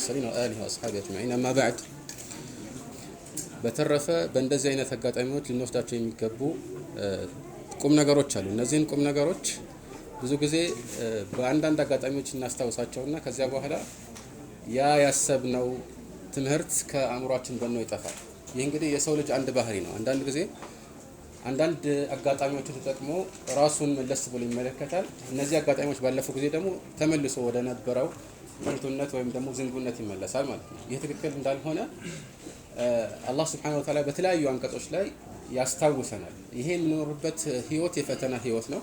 المرسلين وآله وأصحابه أجمعين أما بعد በተረፈ በእንደዚህ አይነት አጋጣሚዎች ልንወስዳቸው የሚገቡ ቁም ነገሮች አሉ። እነዚህን ቁም ነገሮች ብዙ ጊዜ በአንዳንድ አጋጣሚዎች እናስታውሳቸውና ከዚያ በኋላ ያ ያሰብነው ትምህርት ከአእምሯችን በነው ይጠፋል። ይህ እንግዲህ የሰው ልጅ አንድ ባህሪ ነው። አንዳንድ ጊዜ አንዳንድ አጋጣሚዎችን ተጠቅሞ ራሱን መለስ ብሎ ይመለከታል። እነዚህ አጋጣሚዎች ባለፈው ጊዜ ደግሞ ተመልሶ ወደ ነበረው ጥንቱነት ወይም ደግሞ ዝንጉነት ይመለሳል ማለት ነው። ይህ ትክክል እንዳልሆነ አላህ Subhanahu Wa Ta'ala በተለያዩ አንቀጾች ላይ ያስታውሰናል። ይሄ የምንኖርበት ህይወት የፈተና ህይወት ነው።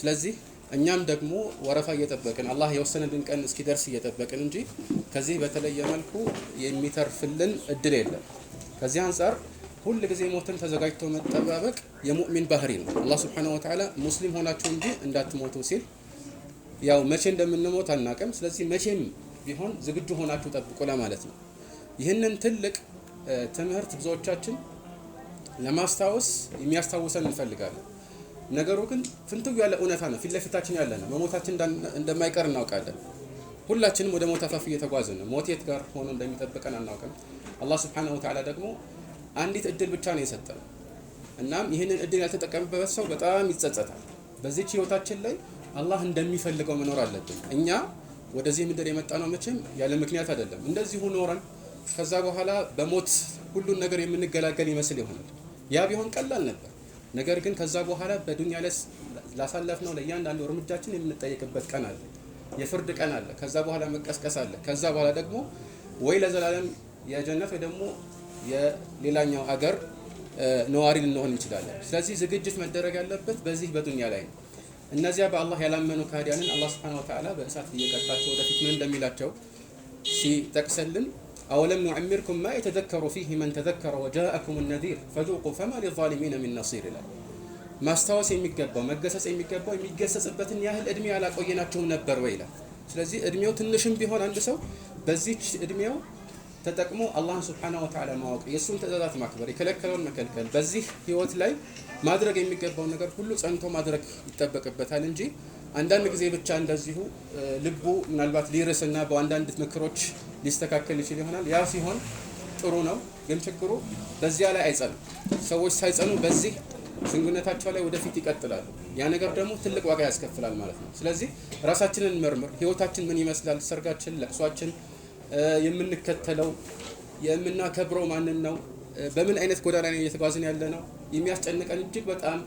ስለዚህ እኛም ደግሞ ወረፋ እየጠበቅን አላህ የወሰነልን ቀን እስኪደርስ እየጠበቅን እንጂ ከዚህ በተለየ መልኩ የሚተርፍልን እድል የለም። ከዚህ አንፃር ሁሉ ጊዜ ሞትን ተዘጋጅቶ መጠባበቅ የሙእሚን ባህሪ ነው። አላህ Subhanahu Wa Ta'ala ሙስሊም ሆናችሁ እንጂ እንዳትሞቱ ሲል ያው መቼ እንደምንሞት አናውቅም። ስለዚህ መቼም ቢሆን ዝግጁ ሆናችሁ ጠብቁ ለማለት ነው። ይህንን ትልቅ ትምህርት ብዙዎቻችን ለማስታወስ የሚያስታውሰን እንፈልጋለን። ነገሩ ግን ፍንትው ያለ እውነታ ነው። ፊት ለፊታችን ያለ ነው። መሞታችን እንደማይቀር እናውቃለን። ሁላችንም ወደ ሞት አፋፍ እየተጓዝን ነው። ሞት የት ጋር ሆኖ እንደሚጠብቀን አናውቅም። አላህ Subhanahu Wa Ta'ala ደግሞ አንዲት እድል ብቻ ነው የሰጠን። እናም ይህንን እድል ያልተጠቀመበት ሰው በጣም ይጸጸታል። በዚህች ህይወታችን ላይ አላህ እንደሚፈልገው መኖር አለብን። እኛ ወደዚህ ምድር የመጣ ነው መቼም ያለ ምክንያት አይደለም። እንደዚሁ ኖረን ከዛ በኋላ በሞት ሁሉን ነገር የምንገላገል ይመስል ይሆናል። ያ ቢሆን ቀላል ነበር። ነገር ግን ከዛ በኋላ በዱንያ ላይ ላሳለፍነው ለእያንዳንዱ እርምጃችን የምንጠየቅበት ቀን አለ። የፍርድ ቀን አለ። ከዛ በኋላ መቀስቀስ አለ። ከዛ በኋላ ደግሞ ወይ ለዘላለም የጀነት ወይ ደግሞ የሌላኛው ሀገር ነዋሪ ልንሆን እንችላለን። ስለዚህ ዝግጅት መደረግ ያለበት በዚህ በዱንያ ላይ ነው። እነዚያ በአላህ ያላመኑ ካህዲያንን አላህ Subhanahu Wa Ta'ala በእሳት እየቀጣቸው ወደፊት ምን እንደሚላቸው ሲጠቅሰልን أولم نعمركم ما يتذكر فيه من تذكر وجاءكم النذير فذوقوا فما للظالمين من نصير لا ማስታወስ የሚገባው መገሰጽ የሚገባው የሚገሰጽበትን ያህል እድሜ ያላቆየናቸው ነበር ወይ ይላል። ስለዚህ እድሜው ትንሽም ቢሆን አንድ ሰው በዚህች እድሜው ተጠቅሞ አላህን Subhanahu Wa Ta'ala ማወቅ፣ የሱን ትእዛዛት ማክበር፣ የከለከለውን መከልከል፣ በዚህ ህይወት ላይ ማድረግ የሚገባው ነገር ሁሉ ጸንቶ ማድረግ ይጠበቅበታል እንጂ አንዳንድ ጊዜ ብቻ እንደዚሁ ልቡ ምናልባት ሊርስና በአንዳንድ ምክሮች ሊስተካከል ይችል ይሆናል። ያ ሲሆን ጥሩ ነው። ግን ችግሩ በዚያ ላይ አይጸኑ። ሰዎች ሳይጸኑ በዚህ ዝንጉነታቸው ላይ ወደፊት ይቀጥላሉ። ያ ነገር ደግሞ ትልቅ ዋጋ ያስከፍላል ማለት ነው። ስለዚህ ራሳችንን መርምር። ህይወታችን ምን ይመስላል? ሰርጋችን፣ ለቅሷችን፣ የምንከተለው የምናከብረው ማንን ነው? በምን አይነት ጎዳና ላይ እየተጓዝን ያለ ነው? የሚያስጨንቀን እጅግ በጣም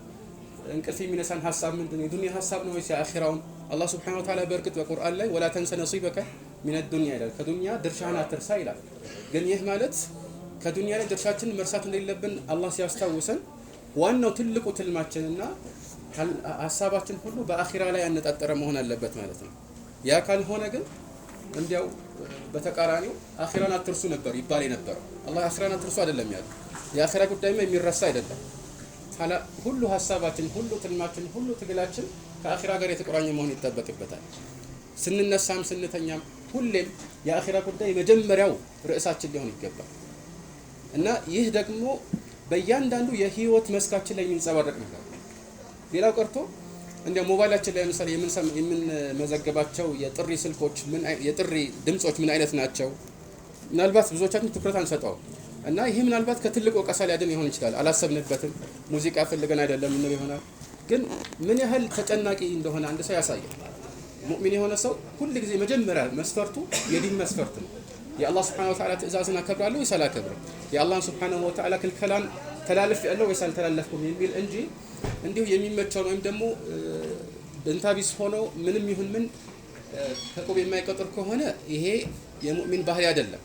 እንቅልፍ የሚነሳን ሐሳብ ምንድነው? የዱንያ ሐሳብ ነው ወይስ የአኺራው? አላህ Subhanahu Wa Ta'ala በእርግጥ በቁርአን ላይ ወላ ተንሰ ነሲበከ ሚነ ዱንያ ይላል። ከዱንያ ድርሻህን አትርሳ ይላል። ግን ይህ ማለት ከዱንያ ላይ ድርሻችንን መርሳት እንደሌለብን አላህ ሲያስታውሰን ዋናው ትልቁ ትልማችንና ሐሳባችን ሁሉ በአኺራ ላይ ያነጣጠረ መሆን አለበት ማለት ነው። ያ ካልሆነ ግን እንዲያው በተቃራኒው አኺራን አትርሱ ነበር ይባል ነበር። አላህ አኺራን አትርሱ አይደለም ያለው። የአኺራ ጉዳይማ የሚረሳ አይደለም። ታላ ሁሉ ሐሳባችን ሁሉ ትልማችን ሁሉ ትግላችን ከአኺራ ጋር የተቆራኘ መሆን ይጠበቅበታል። ስንነሳም ስንተኛም ሁሌም የአኺራ ጉዳይ መጀመሪያው ርዕሳችን ሊሆን ይገባል እና ይህ ደግሞ በእያንዳንዱ የህይወት መስካችን ላይ የሚንጸባረቅ ነገር ነው። ሌላው ቀርቶ እንደ ሞባይላችን ላይ ለምሳሌ የምንመዘግባቸው የጥሪ ስልኮች የጥሪ ድምጾች ምን አይነት ናቸው? ምናልባት ብዙዎቻችን ትኩረት አንሰጠው እና ይሄ ምናልባት ከትልቅ ወቀሳ ሊያድን ይሆን ይችላል። አላሰብንበትም። ሙዚቃ ፈልገን አይደለም ምን ይሆናል። ግን ምን ያህል ተጨናቂ እንደሆነ አንድ ሰው ያሳያል። ሙእሚን የሆነ ሰው ሁሉ ጊዜ መጀመሪያ መስፈርቱ የዲን መስፈርት ነው። የአላህ Subhanahu Wa Ta'ala ትእዛዝን አከብራለሁ ወይስ አላከብርም? የአላህን Subhanahu Wa Ta'ala ክልከላን ተላልፍ ያለው ወይስ አልተላለፍኩም የሚል እንጂ እንዲሁ የሚመቸው ወይም ደግሞ ደንታቢስ ሆኖ ምንም ይሁን ምን ከቆብ የማይቆጥር ከሆነ ይሄ የሙእሚን ባህሪ አይደለም።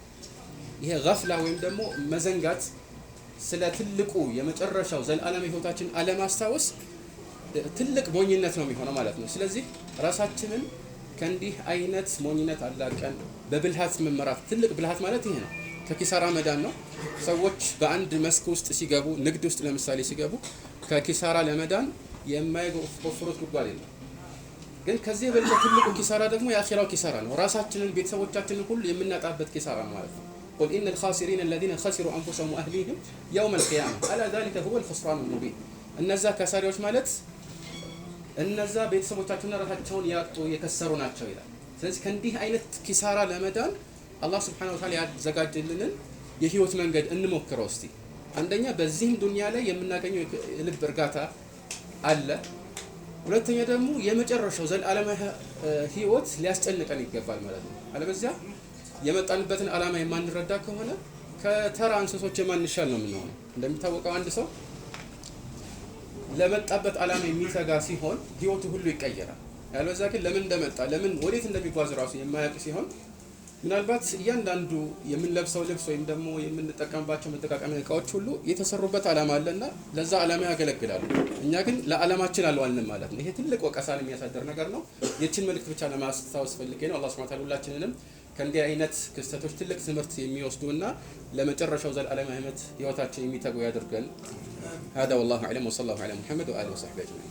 ይሄ ገፍላ ወይም ደግሞ መዘንጋት ስለ ትልቁ የመጨረሻው ዘላለም ህይወታችን አለማስታወስ ትልቅ ሞኝነት ነው የሚሆነው ማለት ነው። ስለዚህ ራሳችንን ከእንዲህ አይነት ሞኝነት አላቀን በብልሃት መመራት። ትልቅ ብልሃት ማለት ይሄ ነው። ከኪሳራ መዳን ነው። ሰዎች በአንድ መስክ ውስጥ ሲገቡ፣ ንግድ ውስጥ ለምሳሌ ሲገቡ ከኪሳራ ለመዳን የማይቆፍሩት ጉድጓድ የለም። ግን ከዚህ የበለጠ ትልቁ ኪሳራ ደግሞ የአኺራው ኪሳራ ነው። ራሳችንን ቤተሰቦቻችንን ሁሉ የምናጣበት ኪሳራ ማለት ነው። قل إن الخاسرين الذين خسروا أنفسهم وأهليهم يوم القيامة ألا ذلك هو الخسران المبين እነዛ ከሳሪዎች ማለት እነዛ ቤተሰቦቻቸውና ራሳቸውን ያጡ የከሰሩ ናቸው ይላል። ስለዚህ ከእንዲህ አይነት ኪሳራ ለመዳን አላህ Subhanahu Wa Ta'ala ያዘጋጀልንን የህይወት መንገድ እንሞክረው እስቲ። አንደኛ በዚህም ዱንያ ላይ የምናገኘው የልብ እርጋታ አለ። ሁለተኛ ደግሞ የመጨረሻው ዘላለማዊ ህይወት ሊያስጨንቀን ይገባል ማለት ነው። አለበዚያ የመጣንበትን ዓላማ የማንረዳ ከሆነ ከተራ እንስሶች የማንሻል ነው የምንሆነው። እንደሚታወቀው አንድ ሰው ለመጣበት ዓላማ የሚተጋ ሲሆን ህይወቱ ሁሉ ይቀየራል። ያለበዛ ግን ለምን እንደመጣ ለምን ወዴት እንደሚጓዝ ራሱ የማያውቅ ሲሆን ምናልባት እያንዳንዱ የምንለብሰው ልብስ ወይም ደግሞ የምንጠቀምባቸው መጠቃቀሚያ እቃዎች ሁሉ የተሰሩበት ዓላማ አለና ለዛ ዓላማ ያገለግላሉ። እኛ ግን ለዓላማችን አልዋልንም ማለት ነው። ይሄ ትልቅ ወቀሳን የሚያሳድር ነገር ነው። የችን መልእክት ብቻ ለማስታወስ ፈልጌ ነው። አላህ Subhanahu Wa Ta'ala ሁላችንንም ከእንዲህ አይነት ክስተቶች ትልቅ ትምህርት የሚወስዱና ለመጨረሻው ዘላለማዊ ህይወታችን የሚተጉ ያድርገን። هذا والله اعلم وصلى الله على محمد واله وصحبه اجمعين.